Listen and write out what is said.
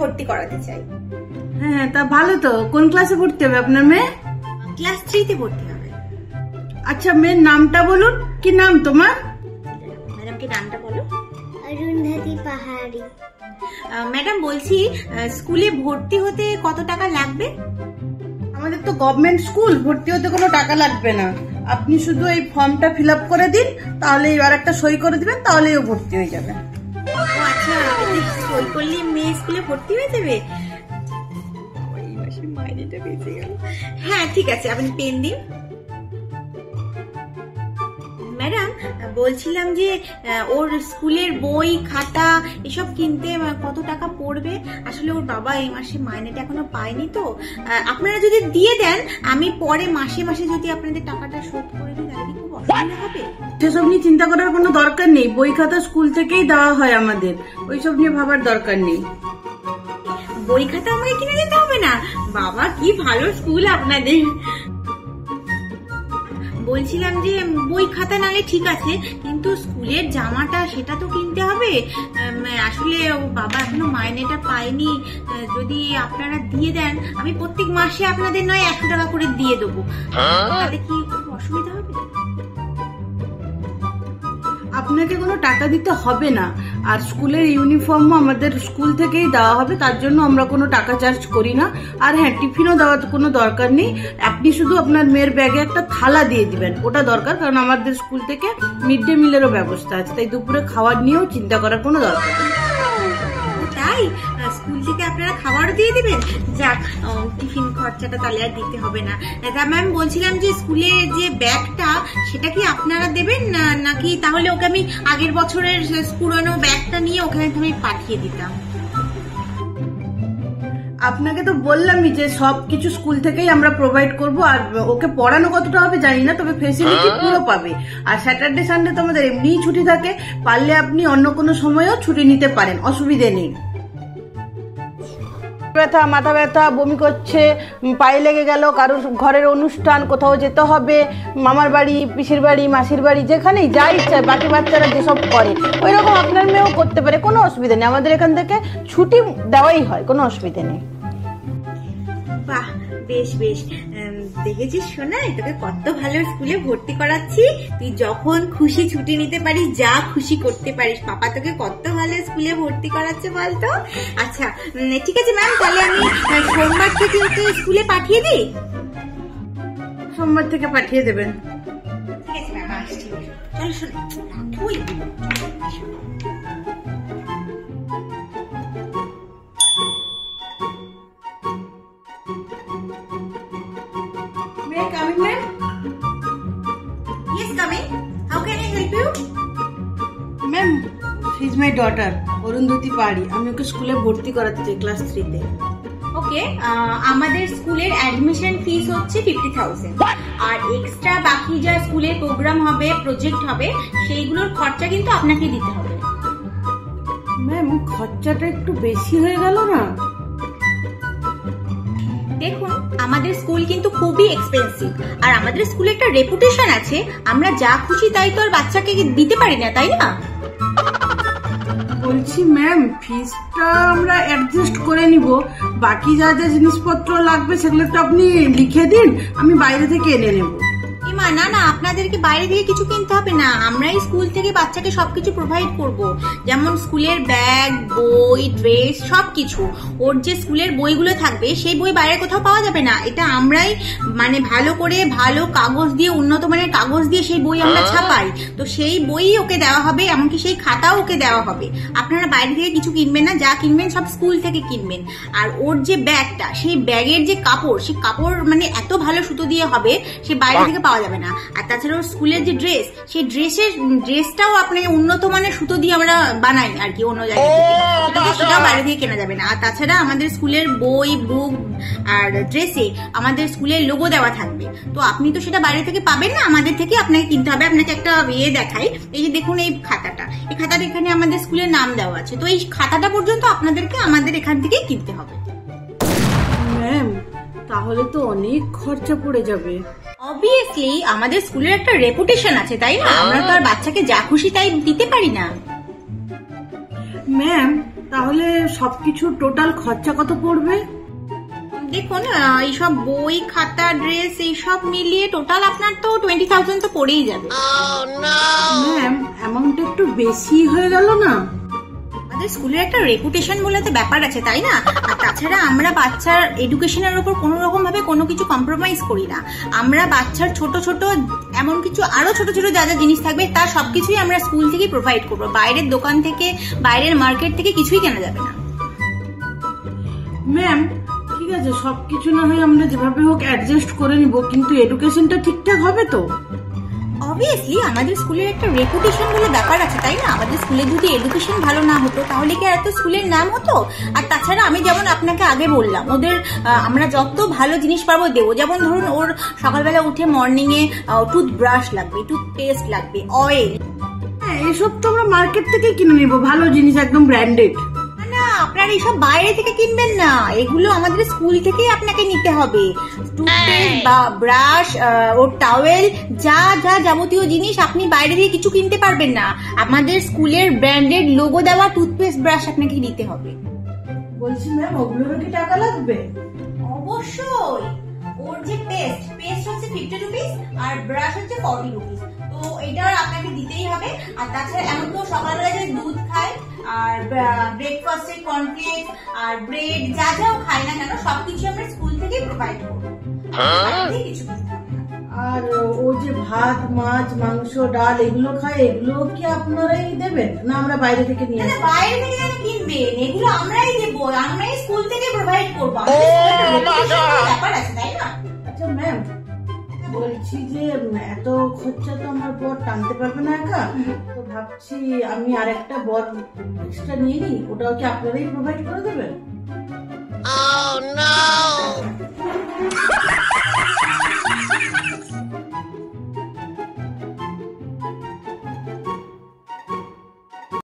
ভর্তি করাতে চাই। হ্যাঁ, তা ভালো তো। কোন ক্লাসে ভর্তি হবে আপনার মেয়ে? ক্লাস 3 তে ভর্তি হবে। আচ্ছা, মেয়ের নামটা বলুন। কি নাম তোমার? ম্যাডাম কি নামটা বলো? অরুন্ধতী পাহাড়ি। ম্যাডাম বলছি, স্কুলে ভর্তি হতে কত টাকা লাগবে? আমাদের তো গভর্নমেন্ট স্কুল, ভর্তি হতে কোনো টাকা লাগবে না। আপনি শুধু এই ফর্মটা ফিল আপ করে দিন, তাহলে আর একটা সই করে দিবেন, তাহলেই ও ভর্তি হয়ে যাবে। ও আচ্ছা, সই করলে মেয়ে স্কুলে ভর্তি হয়ে যাবে? এই মাসের মাইনেটা বেঁচে গেল। হ্যাঁ ঠিক আছে, আপনি পেন দিন। ম্যাডাম বলছিলাম যে ওর স্কুলের বই খাতা এসব কিনতে কত টাকা পড়বে? আসলে ওর বাবা এই মাসে মাইনেটা এখনো পায়নি, তো আপনারা যদি দিয়ে দেন আমি পরে মাসে মাসে যদি আপনাদের টাকাটা শোধ করে দিই তাহলে কি খুব অসুবিধা হবে? সেসব নিয়ে চিন্তা করার কোনো দরকার নেই। বই খাতা স্কুল থেকেই দেওয়া হয় আমাদের, ওইসব নিয়ে ভাবার দরকার নেই। বই খাতা আমাকে কিনে দিতে হবে না? বাবা কি ভালো স্কুল আপনাদের। বলছিলাম যে বই খাতা নালে ঠিক আছে, কিন্তু স্কুলের জামাটা সেটা তো কিনতে হবে। আসলে বাবা এখনো মাইনেটা পায়নি, যদি আপনারা দিয়ে দেন আমি প্রত্যেক মাসে আপনাদের নয় 100 টাকা করে দিয়ে দেবো, তাহলে কি খুব অসুবিধা হবে? আপনাকে কোনো টাকা দিতে হবে না, আর স্কুলের ইউনিফর্মও আমাদের স্কুল থেকেই দেওয়া হবে, তার জন্য আমরা কোনো টাকা চার্জ করি না। আর হ্যাঁ, টিফিনও দেওয়ার কোনো দরকার নেই। আপনি শুধু আপনার মেয়ের ব্যাগে একটা থালা দিয়ে দিবেন, ওটা দরকার, কারণ আমাদের স্কুল থেকে মিড ডে মিলেরও ব্যবস্থা আছে, তাই দুপুরে খাওয়ার নিয়েও চিন্তা করার কোনো দরকার নেই। তাই স্কুল থেকে আপনারা খাবারও দিয়ে দিবেন? যাক, টিফিন খরচাটা তাহলে আর দিতে হবে না। ম্যাম বলছিলাম যে স্কুলে যে ব্যাগটা সেটা কি আপনারা দেবেন না, নাকি তাহলে ওকে আমি আগের বছরের পুরনো ব্যাগটা নিয়ে ওখানে আমি পাঠিয়ে দিতাম? আপনাকে তো বললামই যে সবকিছু স্কুল থেকেই আমরা প্রোভাইড করব, আর ওকে পড়ানো কতটা হবে জানি না, তবে ফেসিলিটি পুরো পাবে। আর স্যাটারডে সানডে তো আমাদের এমনিই ছুটি থাকে, পারলে আপনি অন্য কোনো সময়ও ছুটি নিতে পারেন, অসুবিধে নেই। ব্যথা, মাথা ব্যথা, বমি করছে, পায়ে লেগে গেল, কারোর ঘরের অনুষ্ঠান, কোথাও যেতে হবে, মামার বাড়ি, পিসির বাড়ি, মাসির বাড়ি, যেখানেই যা ইচ্ছা বাকি বাচ্চারা যেসব করে ওই রকম আপনার মেয়েও করতে পারে, কোনো অসুবিধা নেই। আমাদের এখান থেকে ছুটি দেওয়াই হয়, কোনো অসুবিধা নেই। বাহ, বেশ বেশ। দেখেছিস সোনা, তোকে কত ভালো স্কুলে ভর্তি করাচ্ছি, তুই যখন খুশি ছুটি নিতে পারিস, যা খুশি করতে পারিস। পাপা তোকে কত ভালো স্কুলে ভর্তি করাচ্ছে বলতো। আচ্ছা ঠিক আছে ম্যাম, তাহলে আমি সোমবার থেকে ওকে স্কুলে পাঠিয়ে দিই। সোমবার থেকে পাঠিয়ে দেবেন। ঠিক আছে ম্যাম, আসছি। চল শোনা, ওই ma'am, she is my daughter, Arundhati পাহাড়ি। আমি ওকে স্কুলে ভর্তি করাতে চাই, ক্লাস 3 তে। ওকে, আমাদের স্কুলের অ্যাডমিশন ফিস হচ্ছে 50,000, আর এক্সট্রা বাকি যা স্কুলের প্রোগ্রাম হবে, প্রজেক্ট হবে, সেইগুলোর খরচা কিন্তু আপনাকে দিতে হবে। ম্যাম, খরচাটা একটু বেশি হয়ে গেল না? দেখুন, আমাদের স্কুল কিন্তু খুবই এক্সপেন্সিভ, আর আমাদের স্কুলে একটা রেপুটেশন আছে, আমরা যা খুশি তাই তো আর বাচ্চাকে দিতে পারি না, তাই না? বলছি ম্যাম, ফিসটা আমরা অ্যাডজাস্ট করে নিব, বাকি যা যা জিনিসপত্র লাগবে সেগুলো একটু আপনি লিখে দিন, আমি বাইরে থেকে এনে নেব। না না, আপনাদেরকে বাইরে থেকে কিছু কিনতে হবে না, আমরাই স্কুল থেকে বাচ্চাকে সবকিছু প্রোভাইড করব, যেমন স্কুলের ব্যাগ, বই, ড্রেস, সবকিছু। ওর যে স্কুলের বইগুলো থাকবে সেই বই বাইরে কোথাও পাওয়া যাবে না, এটা আমরাই মানে ভালো করে ভালো কাগজ দিয়ে, উন্নত মানের কাগজ দিয়ে সেই বই আমরা ছাপাই, তো সেই বই ওকে দেওয়া হবে, এমনকি সেই খাতাও ওকে দেওয়া হবে। আপনারা বাইরে থেকে কিছু কিনবেন না, যা কিনবেন সব স্কুল থেকে কিনবেন। আর ওর যে ব্যাগটা, সেই ব্যাগের যে কাপড়, সেই কাপড় মানে এত ভালো সুতো দিয়ে হবে, সে বাইরে থেকে পাওয়া যাবে না। আর তাছাড়া স্কুলের যে ড্রেস, সেই ড্রেসটাও আপনাকে উন্নত মানের সুতো দিয়ে আমরা বানাই আর কি, অন্য জায়গা থেকে, সেটাও বাইরে থেকে কেনা যাবে না। আর তাছাড়া আমাদের স্কুলের বই, বুক আর ড্রেসে আমাদের স্কুলের লোগো দেওয়া থাকবে, তো আপনি তো সেটা বাইরে থেকে পাবেন না, আমাদের থেকে আপনাকে কিনতে হবে। আপনাকে একটা দেখাই, এই যে দেখুন এই খাতাটা, এই খাতাটা এখানে আমাদের স্কুলের নাম দেওয়া আছে, তো এই খাতাটা পর্যন্ত আপনাদেরকে আমাদের এখান থেকেই কিনতে হবে। ম্যাম, তাহলে তো অনেক খরচা পড়ে যাবে। অবভিয়াসলি, আমাদের স্কুলের একটা রেপুটেশন আছে, তাই না? আমরা তো আর বাচ্চাকে যা খুশি তাই দিতে পারি না। ম্যাম, তাহলে সবকিছু টোটাল খরচা কত পড়বে? দেখুন এইসব বই খাতা ড্রেস এইসব মিলিয়ে টোটাল আপনার তো 20,000 তো পড়েই যাবে। ম্যাম অ্যামাউন্ট একটু বেশি হয়ে গেল না? আমাদের স্কুলের একটা রেপুটেশন বলে তো ব্যাপার আছে, তাই না? আর তাছাড়া আমরা বাচ্চার এডুকেশনের উপর কোনো রকম ভাবে কোনো কিছু কম্প্রোমাইজ করি না। আমরা বাচ্চার ছোট ছোট এমন কিছু আরো ছোট ছোট যা যা জিনিস থাকবে তার সবকিছুই আমরা স্কুল থেকে প্রোভাইড করবো। বাইরের দোকান থেকে বাইরের মার্কেট থেকে কিছুই কেনা যাবে না। ম্যাম ঠিক আছে, সবকিছু না হয় আমরা যেভাবে হোক অ্যাডজাস্ট করে নিব, কিন্তু এডুকেশনটা ঠিকঠাক হবে তো? অবভিয়াসলি আমাদের স্কুলের একটা রেপুটেশন বলে ব্যাপার আছে, তাই না? আমাদের স্কুলে যদি এডুকেশন ভালো না হতো তাহলে কি আর এত স্কুলের নাম হতো? আর তাছাড়া আমি যেমন আপনাকে আগে বললাম, ওদের আমরা যত ভালো জিনিস পাবো দেবো। যেমন ধরুন ওর সকালবেলা উঠে মর্নিং এ টুথব্রাশ লাগবে, টুথপেস্ট লাগবে, অয়েল। হ্যাঁ, এসব তো আমরা মার্কেট থেকে কিনে নিব, ভালো জিনিস একদম ব্র্যান্ডেড। না, আপনারা এইসব বাইরে থেকে কিনবেন না, এগুলো আমাদের স্কুল থেকেই আপনাকে নিতে হবে। টুথপেস্ট বা ব্রাশ, ওর টাওয়েল, যা যা যাবতীয় জিনিস আপনি বাইরে থেকে কিছু কিনতে পারবেন না। আমাদের স্কুলের ব্র্যান্ডেড লোগো দেওয়া টুথপেস্ট ব্রাশ আপনাকে নিতে হবে। বলছি ম্যাম ওগুলোরও কি টাকা লাগবে? অবশ্যই। ওর যে পেস্ট হচ্ছে 50 রুপিস আর ব্রাশ হচ্ছে 40 রুপিস। তো এটা আপনাকে দিতেই হবে। আর তাছাড়া এমন তো সকালবেলা যে দুধ খায় আর ব্রেকফাস্টে কর্নফ্লেক্স আর ব্রেড যা যাও খায় না কেন সবকিছু আমরা স্কুল থেকে প্রোভাইড করবো। কিছু আর ও যে ভাত মাছ মাংস ডাল এগুলো খায়, এগুলো কি আপনারাই দেবেন না আমরা বাইরে থেকে নিয়ে আসবো? বাইরে থেকে কেন কিনবেন? এগুলো আমরাই দেবো, আমরাই স্কুল থেকে প্রোভাইড করবো। ব্যাপার আছে, তাই না? আচ্ছা ম্যাম বলছি যে এত খরচা তো আমার বর টানতে পারবে না একা, তো ভাবছি আমি আরেকটা বর এক্সট্রা নিয়ে নিই, ওটাও কি আপনারাই প্রোভাইড করে দেবেন?